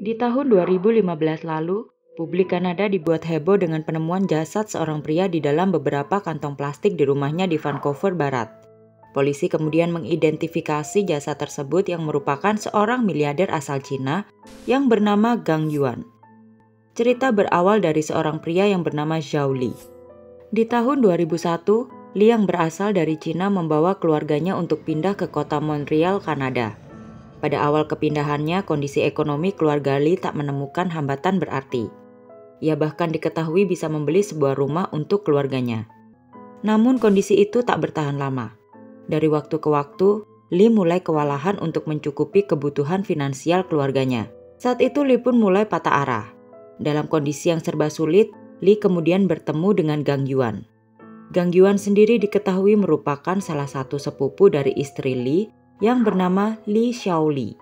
Di tahun 2015 lalu, publik Kanada dibuat heboh dengan penemuan jasad seorang pria di dalam beberapa kantong plastik di rumahnya di Vancouver Barat. Polisi kemudian mengidentifikasi jasad tersebut yang merupakan seorang miliarder asal Cina yang bernama Gang Yuan. Cerita berawal dari seorang pria yang bernama Zhao Li. Di tahun 2001, Li yang berasal dari Cina membawa keluarganya untuk pindah ke kota Montreal, Kanada. Pada awal kepindahannya, kondisi ekonomi keluarga Li tak menemukan hambatan berarti. Ia bahkan diketahui bisa membeli sebuah rumah untuk keluarganya. Namun kondisi itu tak bertahan lama. Dari waktu ke waktu, Li mulai kewalahan untuk mencukupi kebutuhan finansial keluarganya. Saat itu Li pun mulai patah arah. Dalam kondisi yang serba sulit, Li kemudian bertemu dengan Gang Yuan. Gang Yuan sendiri diketahui merupakan salah satu sepupu dari istri Li yang bernama Li Xiaoli.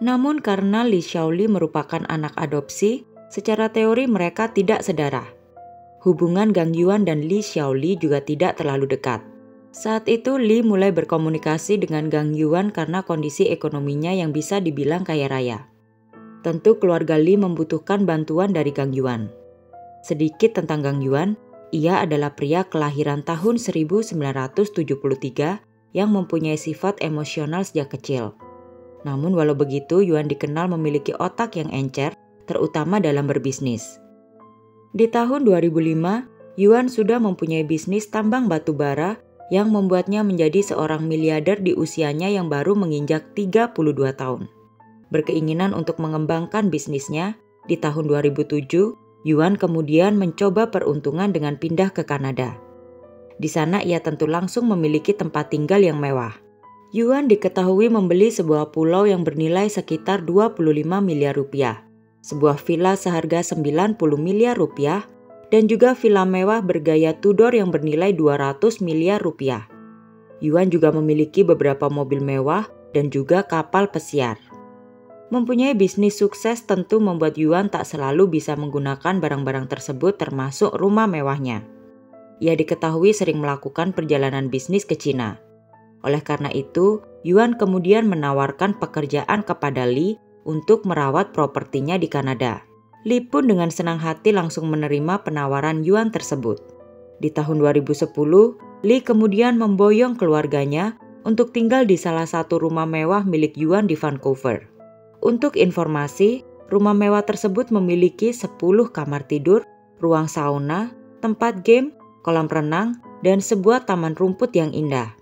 Namun karena Li Xiaoli merupakan anak adopsi, secara teori mereka tidak sedarah. Hubungan Gang Yuan dan Li Xiaoli juga tidak terlalu dekat. Saat itu Li mulai berkomunikasi dengan Gang Yuan karena kondisi ekonominya yang bisa dibilang kaya raya. Tentu keluarga Li membutuhkan bantuan dari Gang Yuan. Sedikit tentang Gang Yuan, ia adalah pria kelahiran tahun 1973 yang mempunyai sifat emosional sejak kecil. Namun walau begitu, Yuan dikenal memiliki otak yang encer, terutama dalam berbisnis. Di tahun 2005, Yuan sudah mempunyai bisnis tambang batu bara yang membuatnya menjadi seorang miliarder di usianya yang baru menginjak 32 tahun. Berkeinginan untuk mengembangkan bisnisnya, di tahun 2007, Yuan kemudian mencoba peruntungan dengan pindah ke Kanada. Di sana ia tentu langsung memiliki tempat tinggal yang mewah. Yuan diketahui membeli sebuah pulau yang bernilai sekitar 25 miliar rupiah, sebuah villa seharga 90 miliar rupiah, dan juga villa mewah bergaya Tudor yang bernilai 200 miliar rupiah. Yuan juga memiliki beberapa mobil mewah dan juga kapal pesiar. Mempunyai bisnis sukses tentu membuat Yuan tak selalu bisa menggunakan barang-barang tersebut termasuk rumah mewahnya. Ia diketahui sering melakukan perjalanan bisnis ke Cina. Oleh karena itu, Yuan kemudian menawarkan pekerjaan kepada Li untuk merawat propertinya di Kanada. Li pun dengan senang hati langsung menerima penawaran Yuan tersebut. Di tahun 2010, Li kemudian memboyong keluarganya untuk tinggal di salah satu rumah mewah milik Yuan di Vancouver. Untuk informasi, rumah mewah tersebut memiliki 10 kamar tidur, ruang sauna, tempat game, kolam renang, dan sebuah taman rumput yang indah.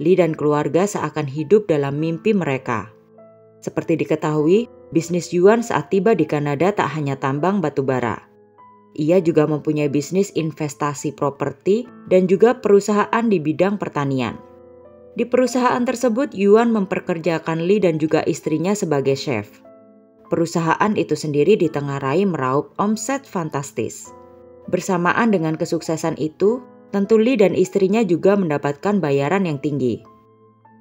Li dan keluarga seakan hidup dalam mimpi mereka. Seperti diketahui, bisnis Yuan saat tiba di Kanada tak hanya tambang batu bara. Ia juga mempunyai bisnis investasi properti dan juga perusahaan di bidang pertanian. Di perusahaan tersebut, Yuan memperkerjakan Li dan juga istrinya sebagai chef. Perusahaan itu sendiri ditengarai meraup omset fantastis. Bersamaan dengan kesuksesan itu, tentu Li dan istrinya juga mendapatkan bayaran yang tinggi.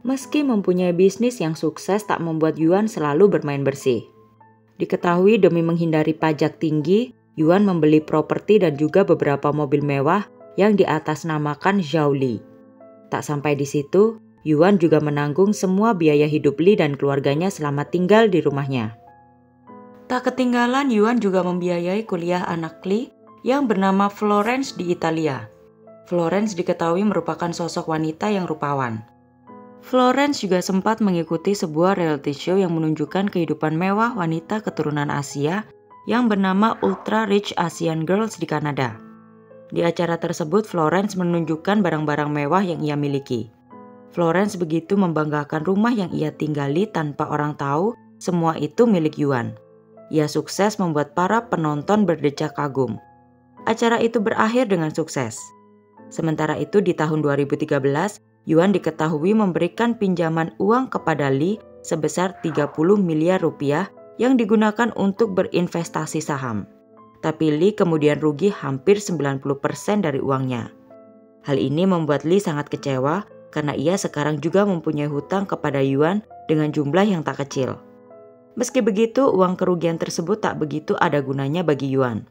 Meski mempunyai bisnis yang sukses tak membuat Yuan selalu bermain bersih. Diketahui demi menghindari pajak tinggi, Yuan membeli properti dan juga beberapa mobil mewah yang diatasnamakan Zhao Li. Tak sampai di situ, Yuan juga menanggung semua biaya hidup Li dan keluarganya selama tinggal di rumahnya. Tak ketinggalan, Yuan juga membiayai kuliah anak Li yang bernama Florence di Italia. Florence diketahui merupakan sosok wanita yang rupawan. Florence juga sempat mengikuti sebuah reality show yang menunjukkan kehidupan mewah wanita keturunan Asia yang bernama Ultra Rich Asian Girls di Kanada. Di acara tersebut, Florence menunjukkan barang-barang mewah yang ia miliki. Florence begitu membanggakan rumah yang ia tinggali tanpa orang tahu semua itu milik Yuan. Ia sukses membuat para penonton berdecak kagum. Acara itu berakhir dengan sukses. Sementara itu di tahun 2013, Yuan diketahui memberikan pinjaman uang kepada Li sebesar 30 miliar rupiah yang digunakan untuk berinvestasi saham. Tapi Li kemudian rugi hampir 90% dari uangnya. Hal ini membuat Li sangat kecewa karena ia sekarang juga mempunyai hutang kepada Yuan dengan jumlah yang tak kecil. Meski begitu, uang kerugian tersebut tak begitu ada gunanya bagi Yuan.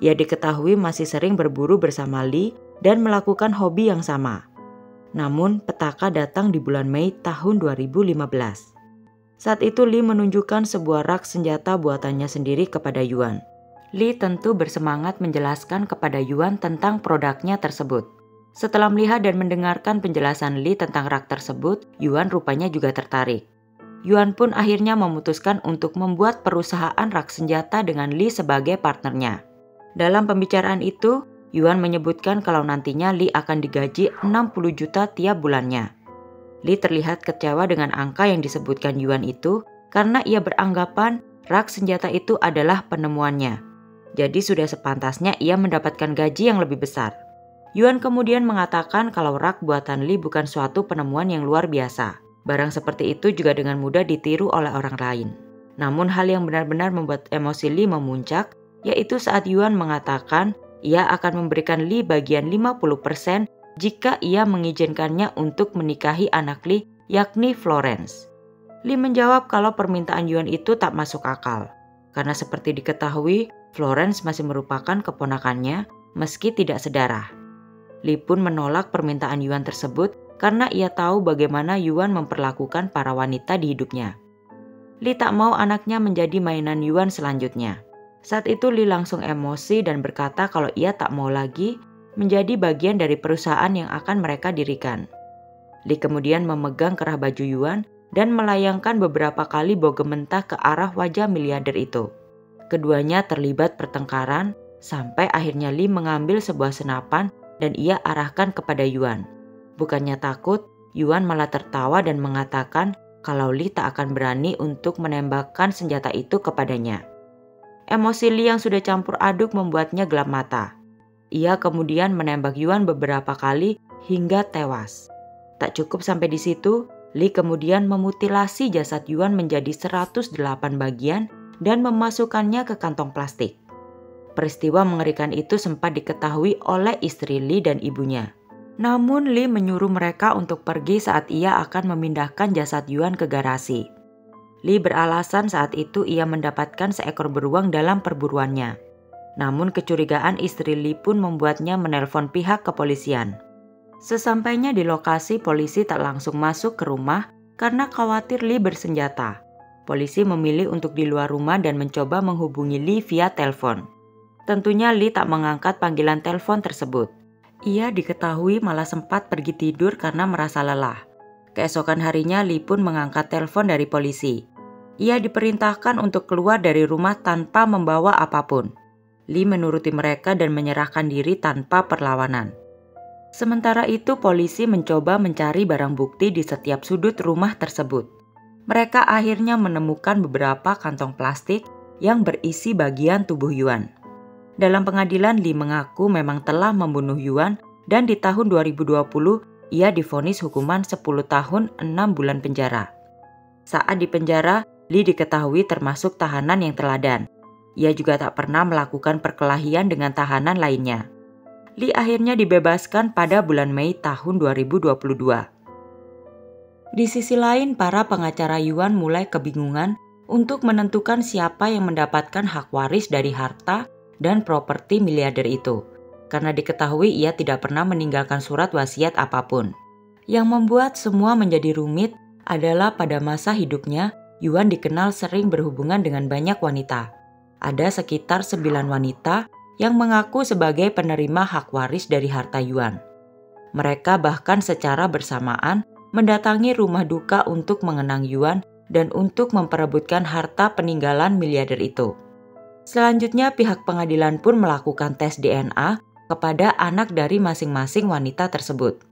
Ia diketahui masih sering berburu bersama Li dan melakukan hobi yang sama. Namun, petaka datang di bulan Mei tahun 2015. Saat itu Lee menunjukkan sebuah rak senjata buatannya sendiri kepada Yuan. Lee tentu bersemangat menjelaskan kepada Yuan tentang produknya tersebut. Setelah melihat dan mendengarkan penjelasan Lee tentang rak tersebut, Yuan rupanya juga tertarik. Yuan pun akhirnya memutuskan untuk membuat perusahaan rak senjata dengan Lee sebagai partnernya. Dalam pembicaraan itu, Yuan menyebutkan kalau nantinya Lee akan digaji 60 juta tiap bulannya. Lee terlihat kecewa dengan angka yang disebutkan Yuan itu karena ia beranggapan rak senjata itu adalah penemuannya. Jadi sudah sepantasnya ia mendapatkan gaji yang lebih besar. Yuan kemudian mengatakan kalau rak buatan Lee bukan suatu penemuan yang luar biasa. Barang seperti itu juga dengan mudah ditiru oleh orang lain. Namun hal yang benar-benar membuat emosi Lee memuncak, yaitu saat Yuan mengatakan ia akan memberikan Lee bagian 50% jika ia mengizinkannya untuk menikahi anak Lee, yakni Florence. Lee menjawab kalau permintaan Yuan itu tak masuk akal, karena seperti diketahui, Florence masih merupakan keponakannya meski tidak sedarah. Lee pun menolak permintaan Yuan tersebut karena ia tahu bagaimana Yuan memperlakukan para wanita di hidupnya. Lee tak mau anaknya menjadi mainan Yuan selanjutnya. Saat itu Lee langsung emosi dan berkata kalau ia tak mau lagi menjadi bagian dari perusahaan yang akan mereka dirikan. Lee kemudian memegang kerah baju Yuan dan melayangkan beberapa kali bogem mentah ke arah wajah miliarder itu. Keduanya terlibat pertengkaran sampai akhirnya Lee mengambil sebuah senapan dan ia arahkan kepada Yuan. Bukannya takut, Yuan malah tertawa dan mengatakan kalau Lee tak akan berani untuk menembakkan senjata itu kepadanya. Emosi Lee yang sudah campur aduk membuatnya gelap mata. Ia kemudian menembak Yuan beberapa kali hingga tewas. Tak cukup sampai di situ, Lee kemudian memutilasi jasad Yuan menjadi 108 bagian dan memasukkannya ke kantong plastik. Peristiwa mengerikan itu sempat diketahui oleh istri Lee dan ibunya. Namun Lee menyuruh mereka untuk pergi saat ia akan memindahkan jasad Yuan ke garasi. Lee beralasan saat itu ia mendapatkan seekor beruang dalam perburuannya. Namun kecurigaan istri Lee pun membuatnya menelpon pihak kepolisian. Sesampainya di lokasi, polisi tak langsung masuk ke rumah karena khawatir Lee bersenjata. Polisi memilih untuk di luar rumah dan mencoba menghubungi Lee via telepon. Tentunya Lee tak mengangkat panggilan telepon tersebut. Ia diketahui malah sempat pergi tidur karena merasa lelah. Keesokan harinya Lee pun mengangkat telepon dari polisi. Ia diperintahkan untuk keluar dari rumah tanpa membawa apapun. Lee menuruti mereka dan menyerahkan diri tanpa perlawanan. Sementara itu polisi mencoba mencari barang bukti di setiap sudut rumah tersebut. Mereka akhirnya menemukan beberapa kantong plastik yang berisi bagian tubuh Yuan. Dalam pengadilan Lee mengaku memang telah membunuh Yuan dan di tahun 2020 ia divonis hukuman 10 tahun 6 bulan penjara. Saat di penjara, Lee diketahui termasuk tahanan yang teladan. Ia juga tak pernah melakukan perkelahian dengan tahanan lainnya. Lee akhirnya dibebaskan pada bulan Mei tahun 2022. Di sisi lain, para pengacara Yuan mulai kebingungan untuk menentukan siapa yang mendapatkan hak waris dari harta dan properti miliarder itu, karena diketahui ia tidak pernah meninggalkan surat wasiat apapun. Yang membuat semua menjadi rumit adalah pada masa hidupnya, Yuan dikenal sering berhubungan dengan banyak wanita. Ada sekitar 9 wanita yang mengaku sebagai penerima hak waris dari harta Yuan. Mereka bahkan secara bersamaan mendatangi rumah duka untuk mengenang Yuan dan untuk memperebutkan harta peninggalan miliarder itu. Selanjutnya pihak pengadilan pun melakukan tes DNA kepada anak dari masing-masing wanita tersebut.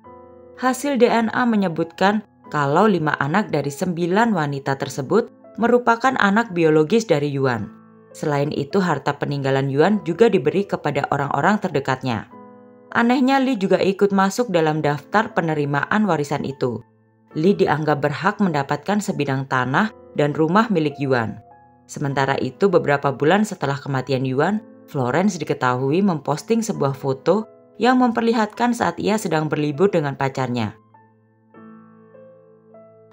Hasil DNA menyebutkan kalau 5 anak dari 9 wanita tersebut merupakan anak biologis dari Yuan. Selain itu, harta peninggalan Yuan juga diberi kepada orang-orang terdekatnya. Anehnya, Lee juga ikut masuk dalam daftar penerimaan warisan itu. Lee dianggap berhak mendapatkan sebidang tanah dan rumah milik Yuan. Sementara itu, beberapa bulan setelah kematian Yuan, Florence diketahui memposting sebuah foto yang memperlihatkan saat ia sedang berlibur dengan pacarnya.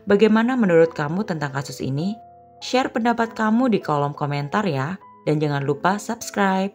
Bagaimana menurut kamu tentang kasus ini? Share pendapat kamu di kolom komentar ya, dan jangan lupa subscribe.